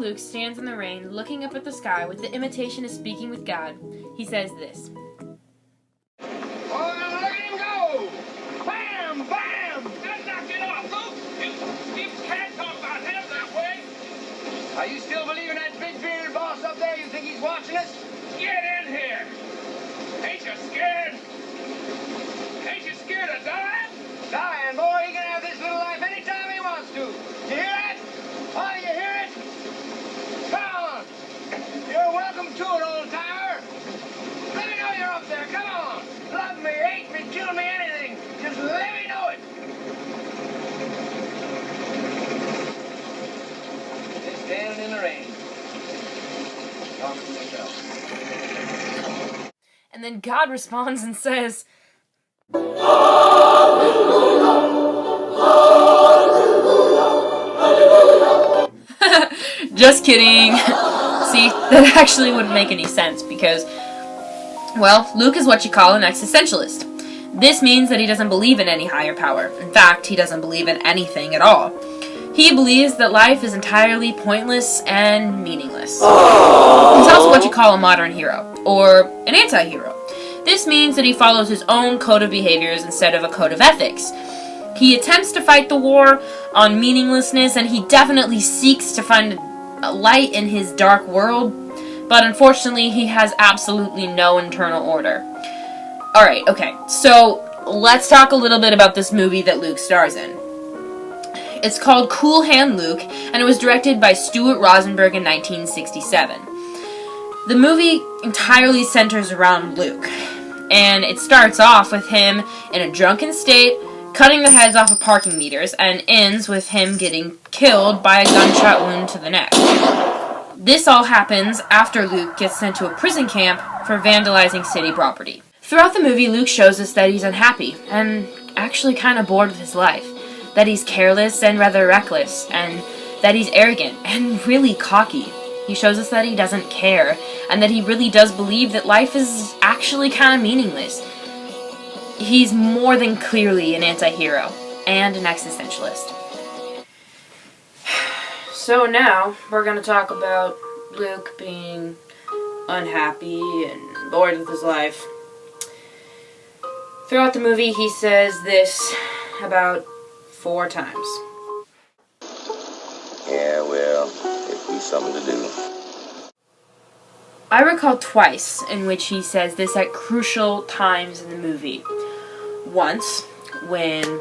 Luke stands in the rain, looking up at the sky with the imitation of speaking with God, he says this. Oh, look at him go! Bam! Bam! That knocked it off, Luke! You can't talk about him that way! Are you still believing that big bearded boss up there? You think he's watching us? Get in here! Ain't you scared? Ain't you scared of dying? Dying, boy, he can have this little life anytime he wants to. You hear that? Oh, you hear it? Come on! You're welcome to it, old-timer! Let me know you're up there, come on! Love me, hate me, kill me, anything! Just let me know it! They're standing in the rain. Talking to themselves. And then God responds and says, Just kidding. See, that actually wouldn't make any sense because, well, Luke is what you call an existentialist. This means that he doesn't believe in any higher power. In fact, he doesn't believe in anything at all. He believes that life is entirely pointless and meaningless. He's also what you call a modern hero, or an anti-hero. This means that he follows his own code of behaviors instead of a code of ethics. He attempts to fight the war on meaninglessness, and he definitely seeks to find a light in his dark world, but unfortunately he has absolutely no internal order. Alright, okay, so let's talk a little bit about this movie that Luke stars in. It's called Cool Hand Luke, and it was directed by Stuart Rosenberg in 1967. The movie entirely centers around Luke, and it starts off with him in a drunken state, cutting the heads off of parking meters, and ends with him getting killed by a gunshot wound to the neck. This all happens after Luke gets sent to a prison camp for vandalizing city property. Throughout the movie, Luke shows us that he's unhappy, and actually kind of bored with his life. That he's careless and rather reckless, and that he's arrogant and really cocky. He shows us that he doesn't care, and that he really does believe that life is actually kind of meaningless. He's more than clearly an anti-hero, and an existentialist. So now, we're going to talk about Luke being unhappy and bored with his life. Throughout the movie, he says this about 4 times. Yeah, well, it'd be something to do. I recall twice in which he says this at crucial times in the movie. Once, when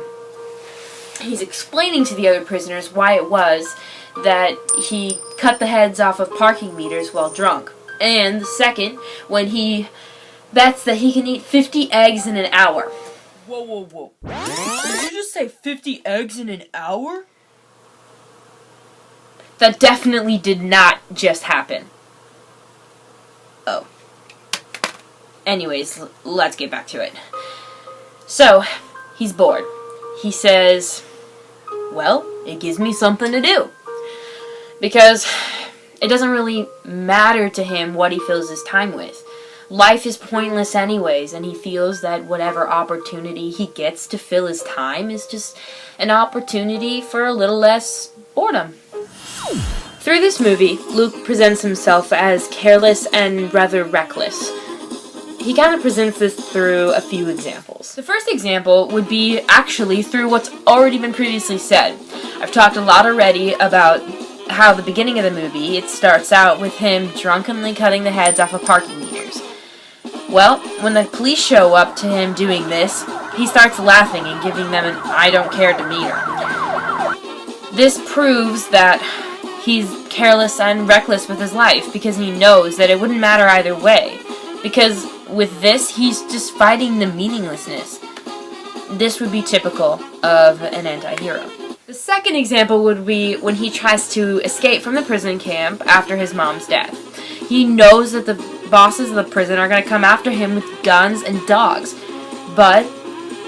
he's explaining to the other prisoners why it was that he cut the heads off of parking meters while drunk. And the second, when he bets that he can eat 50 eggs in an hour. Whoa. Did you just say 50 eggs in an hour? That definitely did not just happen. Oh. Anyways, let's get back to it. So, he's bored. He says, well, it gives me something to do. Because it doesn't really matter to him what he fills his time with. Life is pointless anyways, and he feels that whatever opportunity he gets to fill his time is just an opportunity for a little less boredom. Through this movie, Luke presents himself as careless and rather reckless. He kind of presents this through a few examples. The first example would be actually through what's already been previously said. I've talked a lot already about how the beginning of the movie, it starts out with him drunkenly cutting the heads off of parking meters. Well, when the police show up to him doing this, he starts laughing and giving them an I don't care demeanor. This proves that he's careless and reckless with his life because he knows that it wouldn't matter either way. Because with this, he's just fighting the meaninglessness. This would be typical of an anti-hero. The second example would be when he tries to escape from the prison camp after his mom's death. He knows that the bosses of the prison are going to come after him with guns and dogs, but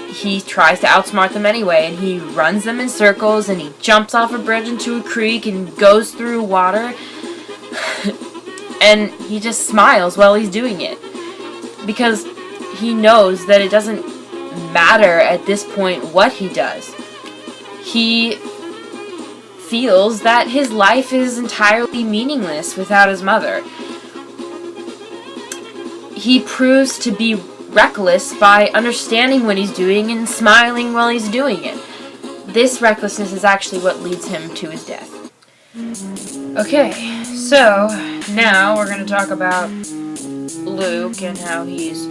he tries to outsmart them anyway, and he runs them in circles, and he jumps off a bridge into a creek and goes through water, and he just smiles while he's doing it, because he knows that it doesn't matter at this point what he does. He feels that his life is entirely meaningless without his mother. He proves to be reckless by understanding what he's doing and smiling while he's doing it. This recklessness is actually what leads him to his death. Okay, so now we're going to talk about Luke and how he's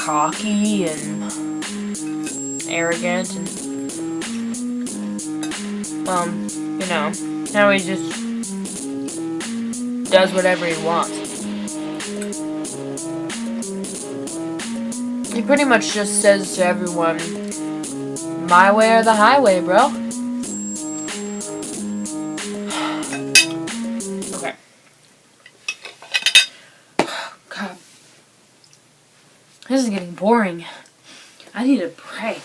cocky and arrogant and, how he just does whatever he wants. He pretty much just says to everyone, my way or the highway, bro. Okay. God. This is getting boring. I need a break.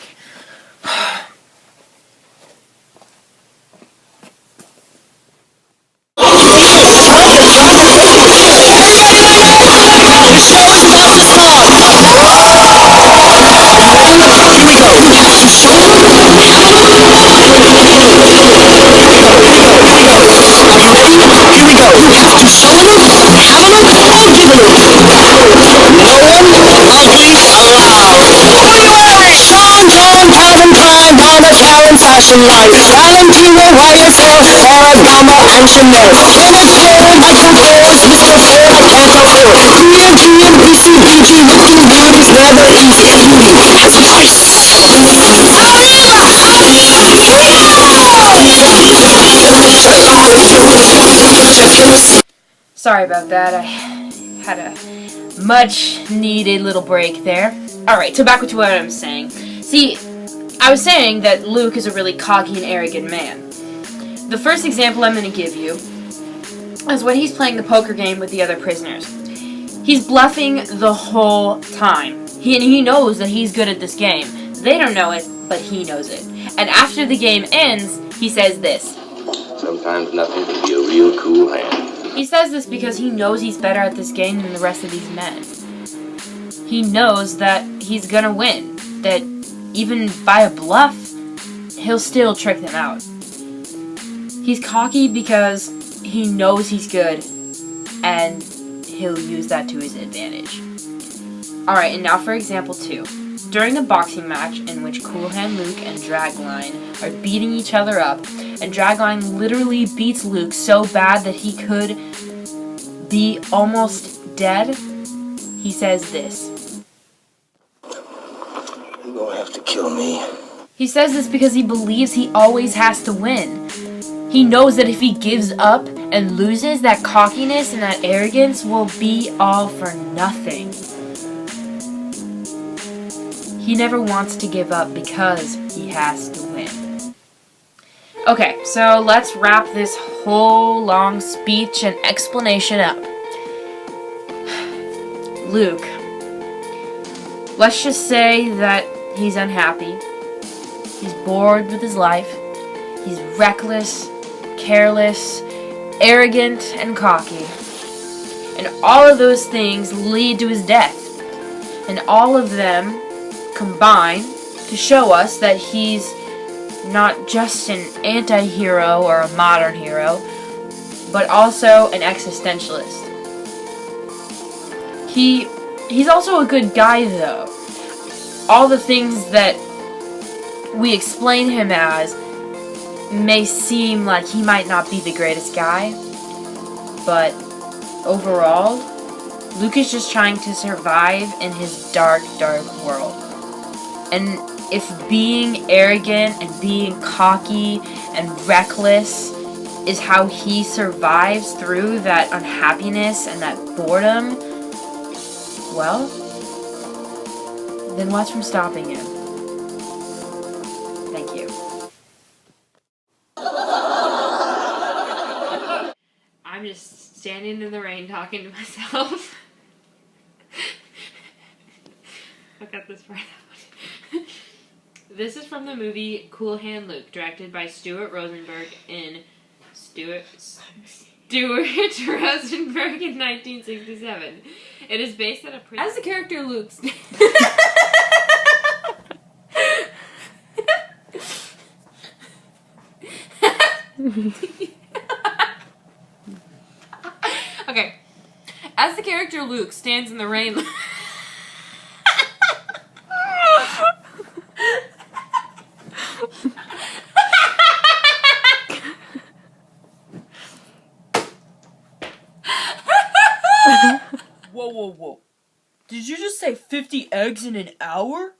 Fashion life, Valentino, YSL, Farrah, Gama, and Chanel. Kenneth Cole, Michael Kors, Mr. Ford, I can't afford. DMG and BCBG, looking good is never easy. Beauty has a price. Sorry about that. I had a much needed little break there. Alright, so back to what I'm saying. See, I was saying that Luke is a really cocky and arrogant man. The first example I'm going to give you is when he's playing the poker game with the other prisoners. He's bluffing the whole time. He knows that he's good at this game. They don't know it, but he knows it. And after the game ends, he says this. Sometimes nothing can be a real cool hand. He says this because he knows he's better at this game than the rest of these men. He knows that he's gonna win. That even by a bluff, he'll still trick them out. He's cocky because he knows he's good, and he'll use that to his advantage. Alright, and now for example 2. During the boxing match in which Cool Hand Luke and Dragline are beating each other up, and Dragline literally beats Luke so bad that he could be almost dead, he says this. You're gonna have to kill me. He says this because he believes he always has to win. He knows that if he gives up and loses, that cockiness and that arrogance will be all for nothing. He never wants to give up because he has to win. Okay, so let's wrap this whole long speech and explanation up. Luke. Let's just say that he's unhappy. He's bored with his life. He's reckless, careless, arrogant, and cocky. And all of those things lead to his death. And all of them combine to show us that he's not just an anti-hero or a modern hero, but also an existentialist. He's also a good guy, though. All the things that we explain him as may seem like he might not be the greatest guy, but overall, Luke is just trying to survive in his dark, dark world. And if being arrogant and being cocky and reckless is how he survives through that unhappiness and that boredom, well, then what's from stopping him? Thank you. I'm just standing in the rain talking to myself. I'll cut this part out. This is from the movie Cool Hand Luke, directed by Stuart Rosenberg in 1967. It is based on a as the character Luke's Okay. As the character Luke stands in the rain. Whoa. Did you just say 50 eggs in an hour?